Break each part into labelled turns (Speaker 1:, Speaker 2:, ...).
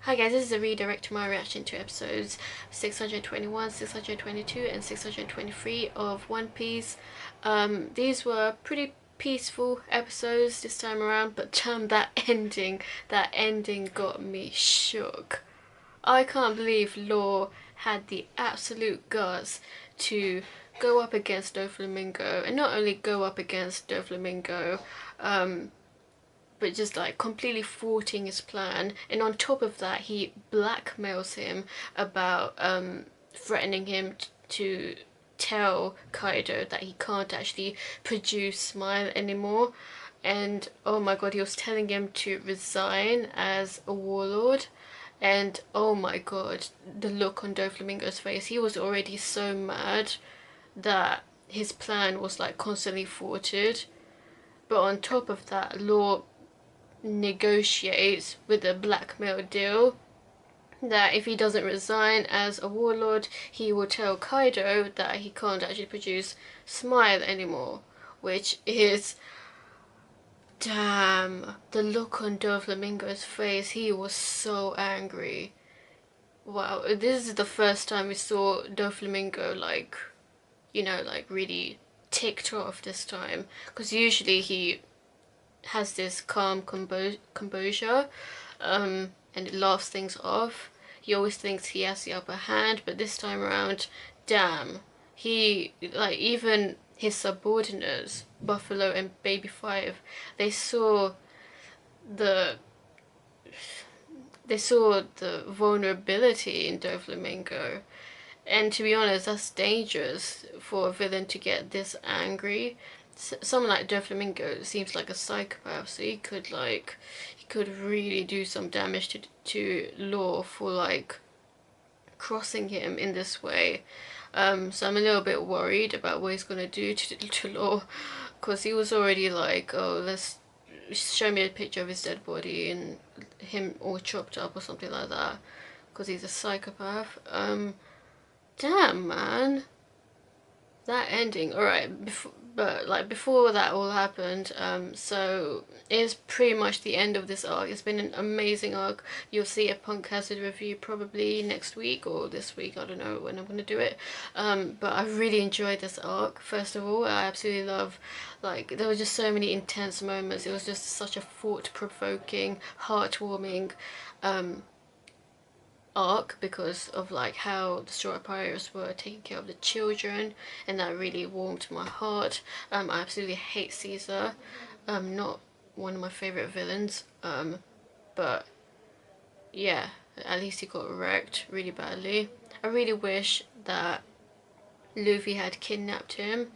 Speaker 1: Hi guys, this is a redirect to my reaction to episodes 621, 622 and 623 of One Piece. These were pretty peaceful episodes this time around, but that ending got me shook. I can't believe Law had the absolute guts to go up against Doflamingo, and not only go up against Doflamingo, but just like completely thwarting his plan, and on top of that he blackmails him about threatening him to tell Kaido that he can't actually produce Smile anymore. And oh my god, he was telling him to resign as a warlord. And oh my god, the look on Doflamingo's face, he was already so mad that his plan was like constantly thwarted. But on top of that, Law negotiates with a blackmail deal that if he doesn't resign as a warlord, he will tell Kaido that he can't actually produce Smile anymore, which is... damn, the look on Doflamingo's face, he was so angry. Wow, this is the first time we saw Doflamingo like, you know, like really ticked off this time, because usually he has this calm composure, and it laughs things off. He always thinks he has the upper hand, but this time around, damn, he, like, even his subordinates, Buffalo and Baby Five, they saw the vulnerability in Doflamingo. And to be honest, that's dangerous for a villain to get this angry. Someone like Doflamingo seems like a psychopath, so he could really do some damage to Law for like crossing him in this way. So I'm a little bit worried about what he's gonna do to Law, because he was already like, oh, let's show me a picture of his dead body and him all chopped up or something like that, because he's a psychopath. Damn, man, that ending. Alright, before that all happened, so it's pretty much the end of this arc. It's been an amazing arc. You'll see a Punk Hazard review probably next week or this week, I don't know when I'm gonna do it, but I really enjoyed this arc. First of all, I absolutely love, like, there were just so many intense moments. It was just such a thought-provoking, heartwarming arc, because of like how the Strawhat Pirates were taking care of the children, and that really warmed my heart. I absolutely hate Caesar, not one of my favourite villains, but yeah, at least he got wrecked really badly. I really wish that Luffy had kidnapped him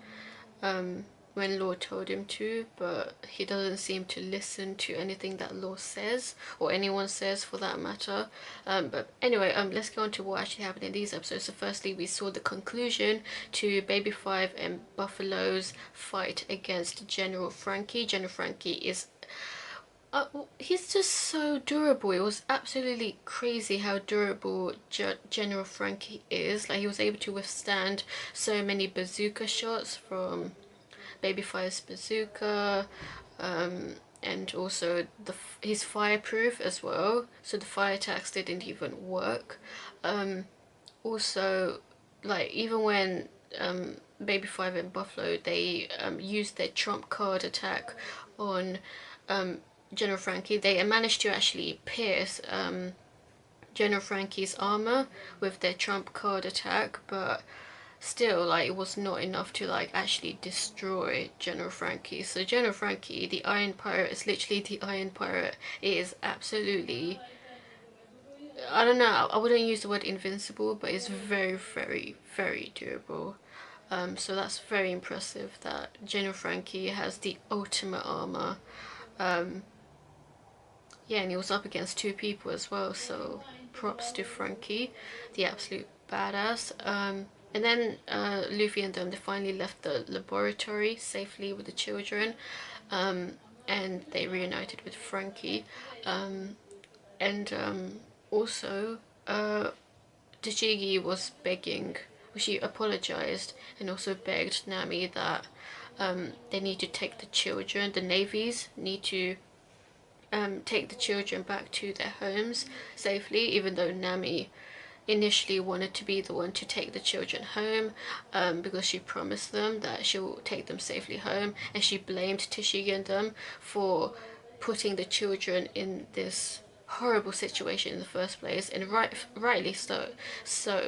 Speaker 1: when Law told him to, but he doesn't seem to listen to anything that Law says, or anyone says for that matter. But anyway, let's go on to what actually happened in these episodes. So firstly, we saw the conclusion to Baby Five and Buffalo's fight against General Franky. General Franky is he's just so durable. It was absolutely crazy how durable General Franky is. Like, he was able to withstand so many bazooka shots from Baby Fire's bazooka, and also he's fireproof as well, so the fire attacks didn't even work. Also, like, even when Baby Five and Buffalo, they used their trump card attack on General Franky, they managed to actually pierce General Franky's armor with their trump card attack, but still, like, it was not enough to like actually destroy General Franky. So General Franky, the Iron Pirate, is literally the Iron Pirate. It is absolutely, I don't know, I wouldn't use the word invincible, but it's very, very, very durable. So that's very impressive that General Franky has the ultimate armor. Yeah, and he was up against two people as well, so props to Franky, the absolute badass. And then Luffy and them, they finally left the laboratory safely with the children, and they reunited with Franky. Also, Tashigi was begging, she apologized and also begged Nami that they need to take the children, the navies need to take the children back to their homes safely, even though Nami initially wanted to be the one to take the children home, because she promised them that she will take them safely home, and she blamed Tashigi and them for putting the children in this horrible situation in the first place, and rightly so,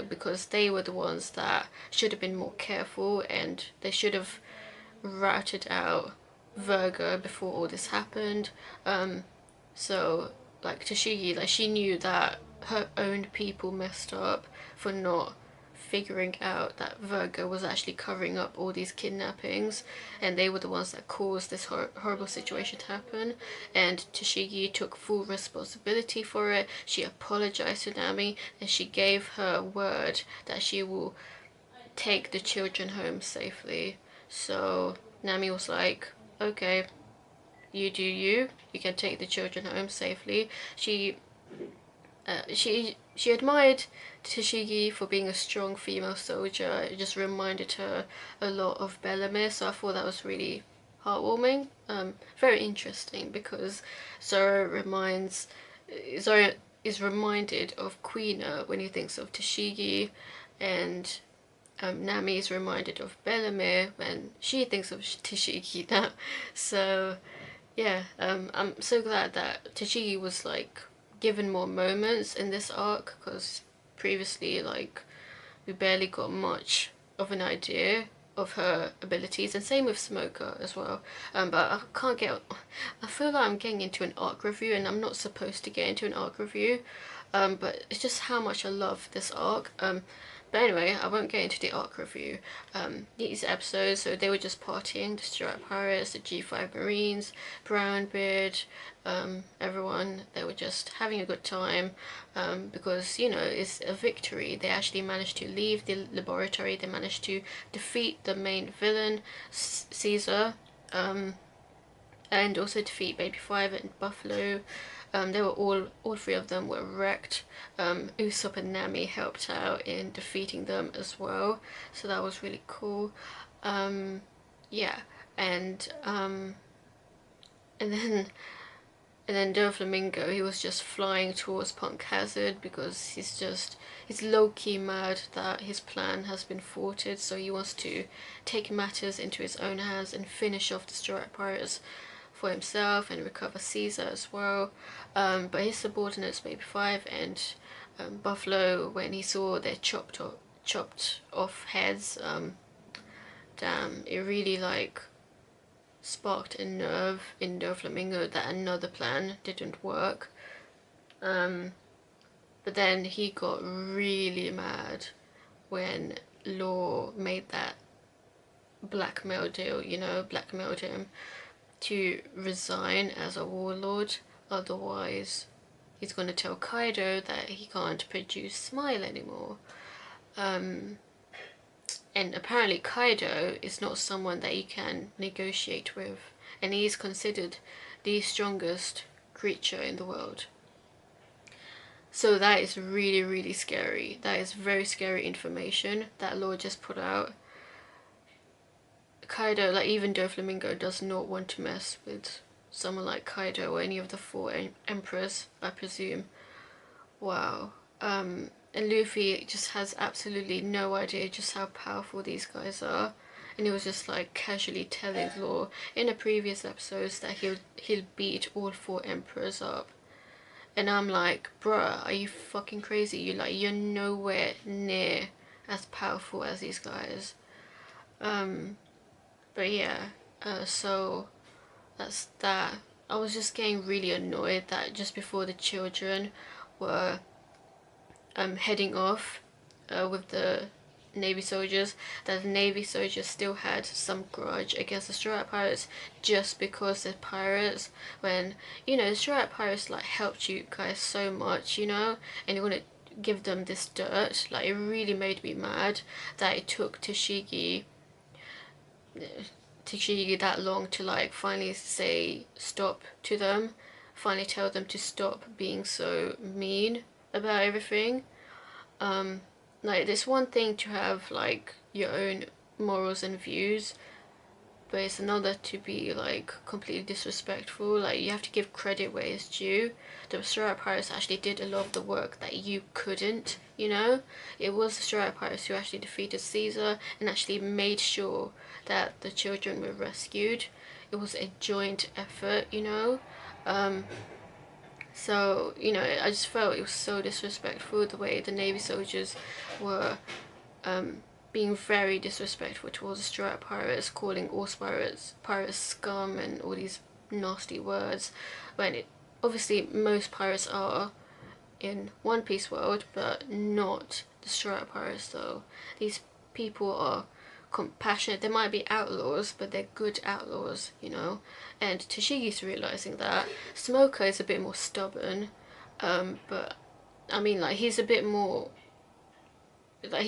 Speaker 1: because they were the ones that should have been more careful, and they should have routed out Virgo before all this happened. So like Tashigi, like she knew that her own people messed up for not figuring out that Virgo was actually covering up all these kidnappings, and they were the ones that caused this horrible situation to happen. And Tashigi took full responsibility for it. She apologized to Nami, and she gave her word that she will take the children home safely. So Nami was like, okay, you do you. You can take the children home safely. She admired Tashigi for being a strong female soldier. It just reminded her a lot of Bellamy, so I thought that was really heartwarming. Very interesting, because Zoro is reminded of Quina when he thinks of Tashigi, and Nami is reminded of Bellamy when she thinks of Tashigi now. So yeah, I'm so glad that Tashigi was like given more moments in this arc, because previously like we barely got much of an idea of her abilities, and same with Smoker as well. But I feel like I'm getting into an arc review, and I'm not supposed to get into an arc review, but it's just how much I love this arc. But anyway, I won't get into the arc review. These episodes, so they were just partying, the Strawhat Pirates, the G5 Marines, Brownbeard, everyone. They were just having a good time, because, you know, it's a victory. They actually managed to leave the laboratory, they managed to defeat the main villain, Caesar, and also defeat Baby Five and Buffalo. They were all three of them were wrecked. Usopp and Nami helped out in defeating them as well, so that was really cool. Yeah, and then Doflamingo, he was just flying towards Punk Hazard because he's low-key mad that his plan has been thwarted, so he wants to take matters into his own hands and finish off the Strawhat Pirates for himself and recover Caesar as well. But his subordinates, Baby Five and Buffalo, when he saw their chopped off heads, damn, it really like sparked a nerve in Doflamingo that another plan didn't work. But then he got really mad when Law made that blackmail deal, you know, blackmailed him to resign as a warlord, otherwise he's going to tell Kaido that he can't produce Smile anymore. And apparently Kaido is not someone that you can negotiate with, and he is considered the strongest creature in the world. So that is really, really scary. That is very scary information that Law just put out. Kaido, like even Doflamingo, does not want to mess with someone like Kaido or any of the four emperors, I presume. Wow. And Luffy just has absolutely no idea just how powerful these guys are, and he was just like casually telling Law in a previous episodes that he'll beat all four emperors up. And I'm like, bruh, are you fucking crazy? You're nowhere near as powerful as these guys. But yeah, so that's that. I was just getting really annoyed that just before the children were heading off with the Navy soldiers, that the Navy soldiers still had some grudge against the Strawhat Pirates just because they're pirates, when, you know, the Strawhat Pirates like helped you guys so much, you know, and you want to give them this dirt. Like, it really made me mad that it took Tashigi that long to like finally say stop to them, finally tell them to stop being so mean about everything. Like, there's one thing to have like your own morals and views, but it's another to be like completely disrespectful. Like, you have to give credit where it's due. The Strawhat Pirates actually did a lot of the work that you couldn't, you know. It was the Strawhat Pirates who actually defeated Caesar and actually made sure that the children were rescued. It was a joint effort, you know. So, you know, I just felt it was so disrespectful the way the Navy soldiers were being very disrespectful towards the Strawhat Pirates, calling all pirates scum and all these nasty words, when it obviously most pirates are in One Piece world, but not the Strawhat Pirates though. These people are compassionate. They might be outlaws, but they're good outlaws, you know. And Tashigi's realizing that. Smoker is a bit more stubborn, but I mean, like, he's a bit more like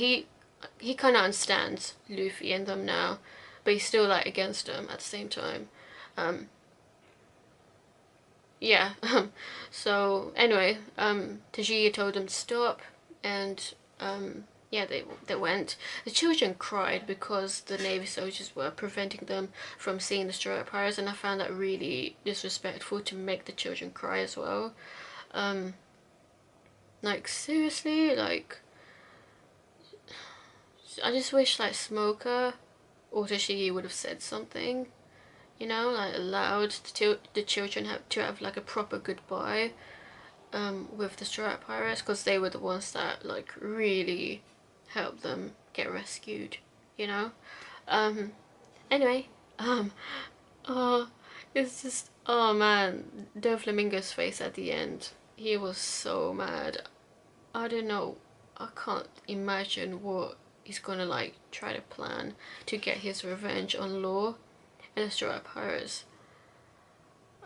Speaker 1: he kind of understands Luffy and them now, but he's still like against them at the same time. Yeah. So anyway, Tashigi told them to stop, and yeah, they went. The children cried because the Navy soldiers were preventing them from seeing the Strawhat Pirates, and I found that really disrespectful to make the children cry as well. Like, seriously, like, I just wish like Smoker or Tashigi would have said something, you know, like allowed the children to have like a proper goodbye with the Strawhat Pirates, because they were the ones that like really helped them get rescued, you know. Anyway, oh, it's just, oh man, Doflamingo's face at the end. He was so mad. I don't know. I can't imagine what he's gonna like try to plan to get his revenge on Law and the Strawhat Pirates.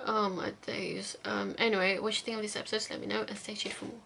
Speaker 1: Oh my days. Anyway, what you think of these episodes, let me know, and stay tuned for more.